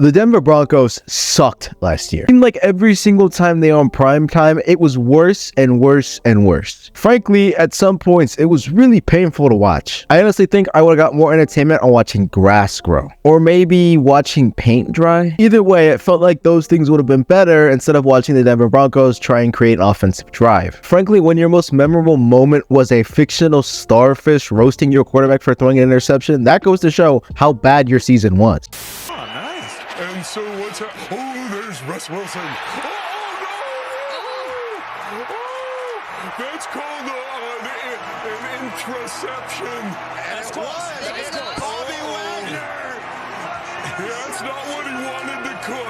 The Denver Broncos sucked last year. It seemed like every single time they were on prime time, it was worse and worse and worse. Frankly, at some points, it was really painful to watch. I honestly think I would have got more entertainment on watching grass grow, or maybe watching paint dry. Either way, it felt like those things would have been better instead of watching the Denver Broncos try and create an offensive drive. Frankly, when your most memorable moment was a fictional starfish roasting your quarterback for throwing an interception, that goes to show how bad your season was. And so what's happening? Oh, there's Russ Wilson. Oh, no! Oh, that's called an interception. That's close. Bobby Wagner. That's not what he wanted to call.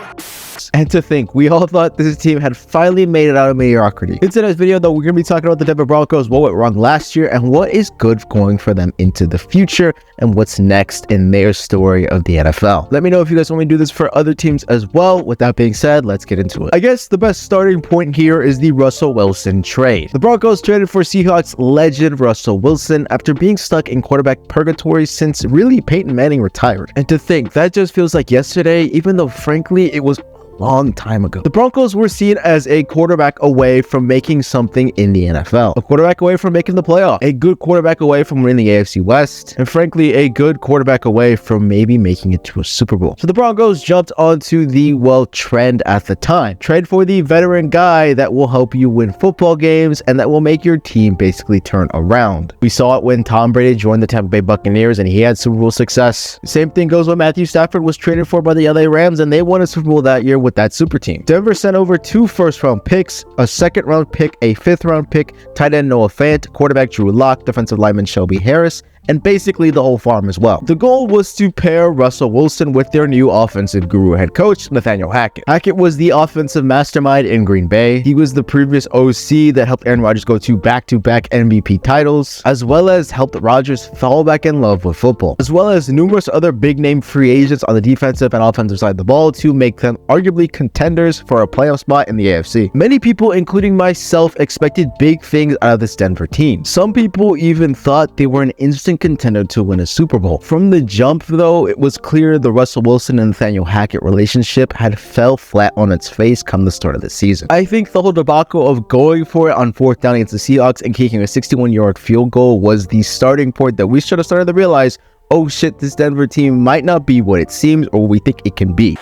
And to think, we all thought this team had finally made it out of mediocrity. In today's video, though, we're going to be talking about the Denver Broncos, what went wrong last year, and what is good going for them into the future, and what's next in their story of the NFL. Let me know if you guys want me to do this for other teams as well. With that being said, let's get into it. I guess the best starting point here is the Russell Wilson trade. The Broncos traded for Seahawks legend Russell Wilson after being stuck in quarterback purgatory since really Peyton Manning retired. And to think, that just feels like yesterday, even though frankly it was long time ago. The Broncos were seen as a quarterback away from making something in the NFL, a quarterback away from making the playoff, a good quarterback away from winning the AFC West, and frankly, a good quarterback away from maybe making it to a Super Bowl. So the Broncos jumped onto the, well, trend at the time. Trade for the veteran guy that will help you win football games and that will make your team basically turn around. We saw it when Tom Brady joined the Tampa Bay Buccaneers and he had Super Bowl success. Same thing goes when Matthew Stafford was traded for by the LA Rams and they won a Super Bowl that year with that super team. Denver sent over 2 first-round picks, a second-round pick, a 5th-round pick, tight end Noah Fant, quarterback Drew Lock, defensive lineman Shelby Harris, and basically the whole farm as well. The goal was to pair Russell Wilson with their new offensive guru head coach, Nathaniel Hackett. Hackett was the offensive mastermind in Green Bay. He was the previous OC that helped Aaron Rodgers go to back-to-back MVP titles, as well as helped Rodgers fall back in love with football, as well as numerous other big-name free agents on the defensive and offensive side of the ball to make them arguably contenders for a playoff spot in the AFC. Many people, including myself, expected big things out of this Denver team. Some people even thought they were an instant contender to win a Super Bowl. From the jump, though, it was clear the Russell Wilson and Nathaniel Hackett relationship had fell flat on its face come the start of the season. I think the whole debacle of going for it on 4th down against the Seahawks and kicking a 61-yard field goal was the starting point that we should have started to realize, oh shit, this Denver team might not be what it seems or what we think it can be.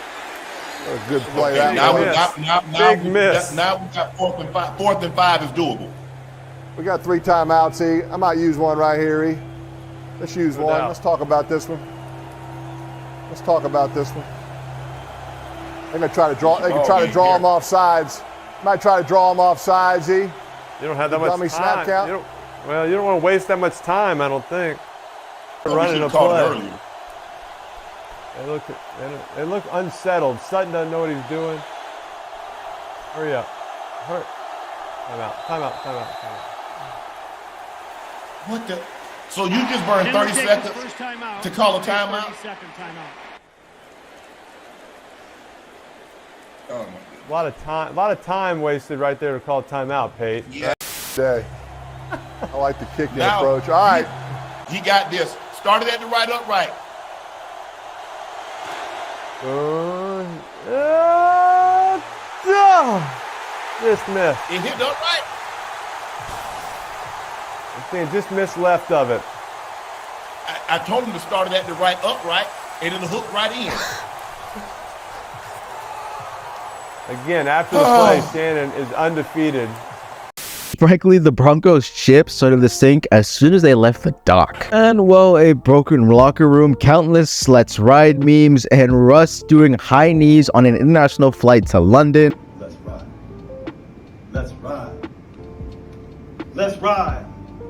Good play. Now we got 4th and 5 is doable. We got 3 timeouts, E. I might use one right here, E. Let's use one. Let's talk about this one. Let's talk about this one. They're gonna try to draw. They can try to draw them off sides. Might try to draw them off sides, E. You don't have that much time. Snap count. You don't want to waste that much time, I don't think. Running a play. They look unsettled. Sutton doesn't know what he's doing. Hurry up. Hurry. Time out. What the? So you just burned 30 seconds to call a timeout? A lot of time wasted right there to call a timeout, Pate. Yeah. I like the kicking approach. All right. He got this. Started at the right upright. Just missed. It hit upright. Just missed left of it. I told him to start it at the right upright, and it'll hook right in. Again, after the play, Shannon is undefeated. Frankly, the Broncos' ship started to sink as soon as they left the dock. And well, a broken locker room, countless let's ride memes, and Russ doing high knees on an international flight to London. Let's ride. Let's ride. Let's ride.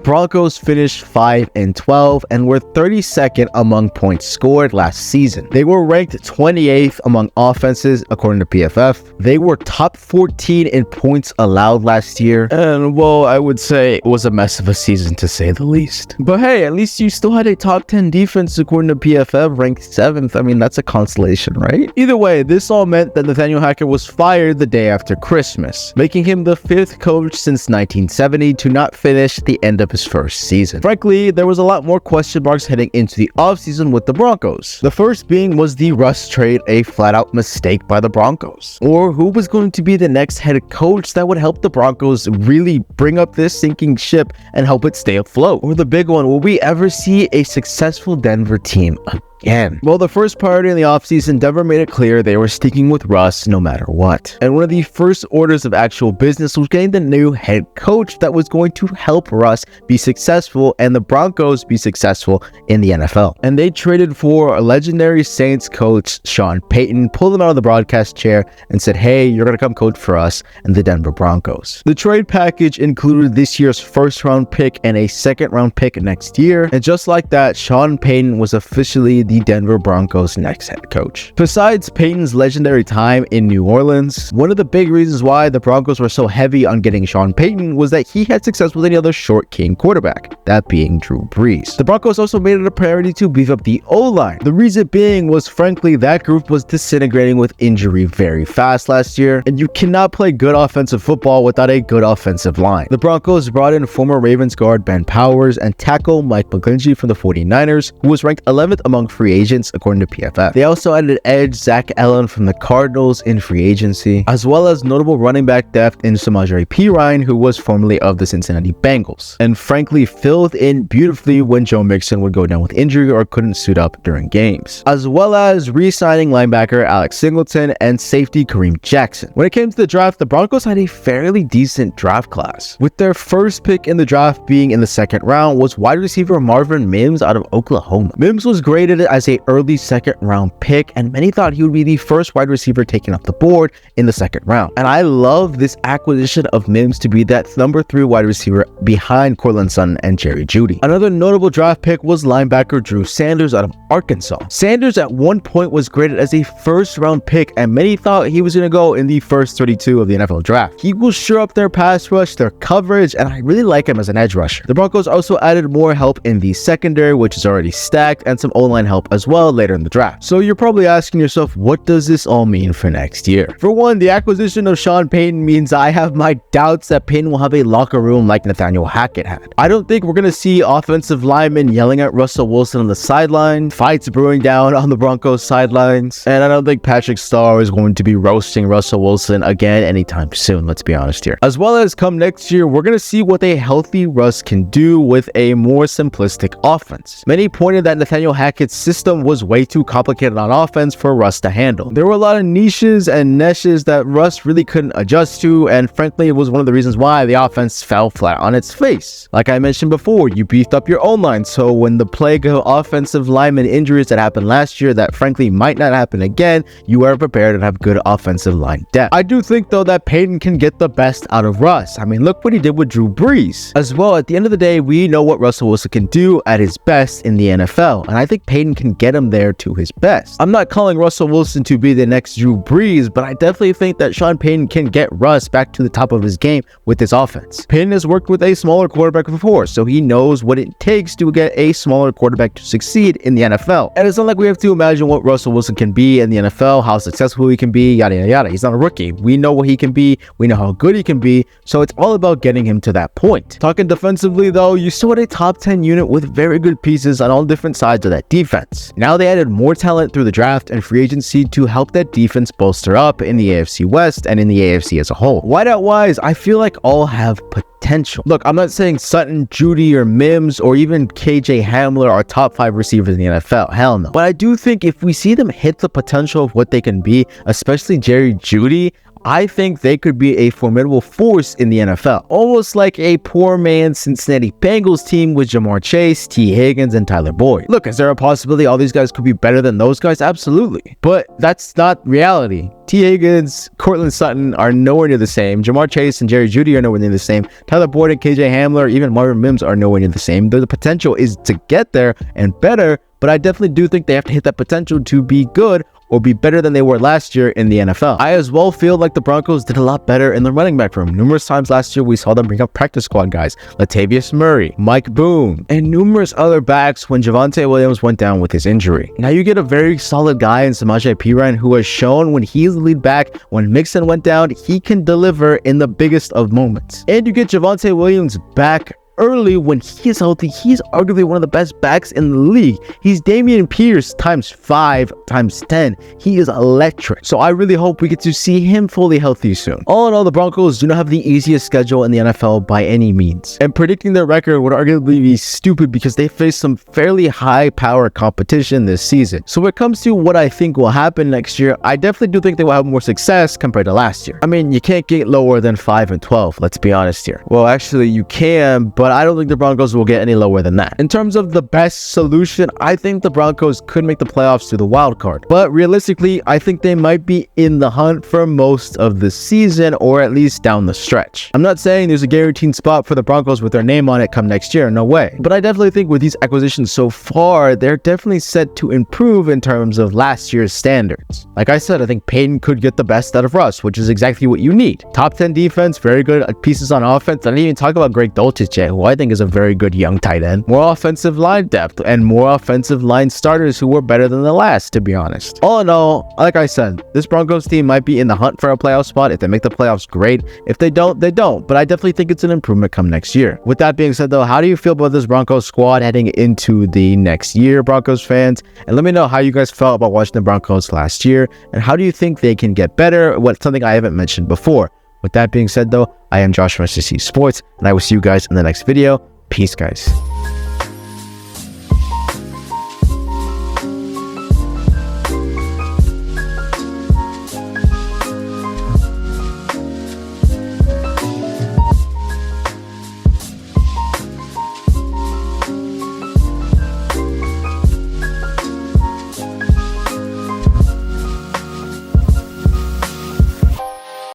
Broncos finished 5-12 and were 32nd among points scored last season. They were ranked 28th among offenses according to PFF. They were top 14 in points allowed last year. And well, I would say it was a mess of a season to say the least. But hey, at least you still had a top 10 defense according to PFF, ranked 7th. I mean, that's a consolation, right? Either way, this all meant that Nathaniel Hackett was fired the day after Christmas, making him the 5th coach since 1970 to not finish the end of his his first season. Frankly, there was a lot more question marks heading into the offseason with the Broncos. The first being, was the Russ trade a flat-out mistake by the Broncos? Or who was going to be the next head coach that would help the Broncos really bring up this sinking ship and help it stay afloat? Or the big one, will we ever see a successful Denver team again? Well, the first priority in the offseason, Denver made it clear they were sticking with Russ no matter what. And one of the first orders of actual business was getting the new head coach that was going to help Russ be successful and the Broncos be successful in the NFL. And they traded for a legendary Saints coach, Sean Payton, pulled him out of the broadcast chair and said, hey, you're going to come coach for us and the Denver Broncos. The trade package included this year's first-round pick and a second-round pick next year. And just like that, Sean Payton was officially the Denver Broncos' next head coach. Besides Payton's legendary time in New Orleans, one of the big reasons why the Broncos were so heavy on getting Sean Payton was that he had success with any other short king quarterback, that being Drew Brees. The Broncos also made it a priority to beef up the O-line. The reason being was, frankly, that group was disintegrating with injury very fast last year, and you cannot play good offensive football without a good offensive line. The Broncos brought in former Ravens guard Ben Powers and tackle Mike McGlinchey from the 49ers, who was ranked 11th among free agents according to PFF. They also added edge Zach Allen from the Cardinals in free agency, as well as notable running back depth in S.H.T. who was formerly of the Cincinnati Bengals, and frankly filled in beautifully when Joe Mixon would go down with injury or couldn't suit up during games, as well as re-signing linebacker Alex Singleton and safety Kareem Jackson. When it came to the draft, the Broncos had a fairly decent draft class, with their first pick in the draft being in the second round was wide receiver Marvin Mims out of Oklahoma. Mims was graded as a early second round pick, and many thought he would be the first wide receiver taken off the board in the second round. And I love this acquisition of Mims to be that number 3 wide receiver behind Courtland Sutton and Jerry Jeudy. Another notable draft pick was linebacker Drew Sanders out of Arkansas. Sanders at one point was graded as a first round pick, and many thought he was going to go in the first 32 of the NFL draft. He will shore up their pass rush, their coverage, and I really like him as an edge rusher. The Broncos also added more help in the secondary, which is already stacked, and some O-line help as well later in the draft. So you're probably asking yourself, what does this all mean for next year? For one, the acquisition of Sean Payton means I have my doubts that Payton will have a locker room like Nathaniel Hackett had. I don't think we're going to see offensive linemen yelling at Russell Wilson on the sideline, fights brewing down on the Broncos sidelines, and I don't think Patrick Starr is going to be roasting Russell Wilson again anytime soon, let's be honest here. As well as come next year, we're going to see what a healthy Russ can do with a more simplistic offense. Many pointed that Nathaniel Hackett's system was way too complicated on offense for Russ to handle. There were a lot of niches and niches that Russ really couldn't adjust to, and frankly, it was one of the reasons why the offense fell flat on its face. Like I mentioned before, you beefed up your own line, so when the plague of offensive lineman injuries that happened last year that frankly might not happen again, you are prepared and have good offensive line depth. I do think though that Payton can get the best out of Russ. I mean, look what he did with Drew Brees. As well, at the end of the day, we know what Russell Wilson can do at his best in the NFL, and I think Payton can get him there to his best. I'm not calling Russell Wilson to be the next Drew Brees, but I definitely think that Sean Payton can get Russ back to the top of his game with his offense. Payton has worked with a smaller quarterback before, so he knows what it takes to get a smaller quarterback to succeed in the NFL. And it's not like we have to imagine what Russell Wilson can be in the NFL, how successful he can be, yada yada yada. He's not a rookie. We know what he can be, we know how good he can be, so it's all about getting him to that point. Talking defensively though, you still had a top 10 unit with very good pieces on all different sides of that defense. Now they added more talent through the draft and free agency to help that defense bolster up in the AFC West and in the AFC as a whole. Wideout wise, I feel like all have potential. Look, I'm not saying Sutton, Jeudy, or Mims, or even KJ Hamler are top 5 receivers in the NFL. Hell no. But I do think if we see them hit the potential of what they can be, especially Jerry Jeudy, I think they could be a formidable force in the NFL. Almost like a poor man's Cincinnati Bengals team with Jamar Chase, T. Higgins, and Tyler Boyd. Look, is there a possibility all these guys could be better than those guys? Absolutely. But that's not reality. T. Higgins, Courtland Sutton are nowhere near the same. Jamar Chase and Jerry Jeudy are nowhere near the same. Tyler Boyd and KJ Hamler, even Marvin Mims are nowhere near the same. The potential is to get there and better, but I definitely do think they have to hit that potential to be good or be better than they were last year in the NFL. I as well feel like the Broncos did a lot better in the running back room. Numerous times last year, we saw them bring up practice squad guys, Latavius Murray, Mike Boone, and numerous other backs when Javonte Williams went down with his injury. Now you get a very solid guy in S.H.T. who has shown when he's the lead back, when Mixon went down, he can deliver in the biggest of moments. And you get Javonte Williams back early when he is healthy, he's arguably one of the best backs in the league. He's Damian Pierce times 5 times 10. He is electric. So I really hope we get to see him fully healthy soon. All in all, the Broncos do not have the easiest schedule in the NFL by any means. And predicting their record would arguably be stupid because they face some fairly high power competition this season. So when it comes to what I think will happen next year, I definitely do think they will have more success compared to last year. I mean, you can't get lower than 5-12, let's be honest here. Well, actually you can, but I don't think the Broncos will get any lower than that. In terms of the best solution, I think the Broncos could make the playoffs through the wild card. But realistically, I think they might be in the hunt for most of the season, or at least down the stretch. I'm not saying there's a guaranteed spot for the Broncos with their name on it come next year, no way. But I definitely think with these acquisitions so far, they're definitely set to improve in terms of last year's standards. Like I said, I think Peyton could get the best out of Russ, which is exactly what you need. Top 10 defense, very good pieces on offense. I didn't even talk about Greg Dulcich yet, who I think is a very good young tight end. More offensive line depth and more offensive line starters who were better than the last, to be honest. All in all, like I said, this Broncos team might be in the hunt for a playoff spot. If they make the playoffs, great. If they don't, they don't. But I definitely think it's an improvement come next year. With that being said though, how do you feel about this Broncos squad heading into the next year, Broncos fans? And let me know how you guys felt about watching the Broncos last year, and how do you think they can get better? What's something I haven't mentioned before. With that being said though, I am Josh from S.H.T Sports, and I will see you guys in the next video. Peace, guys.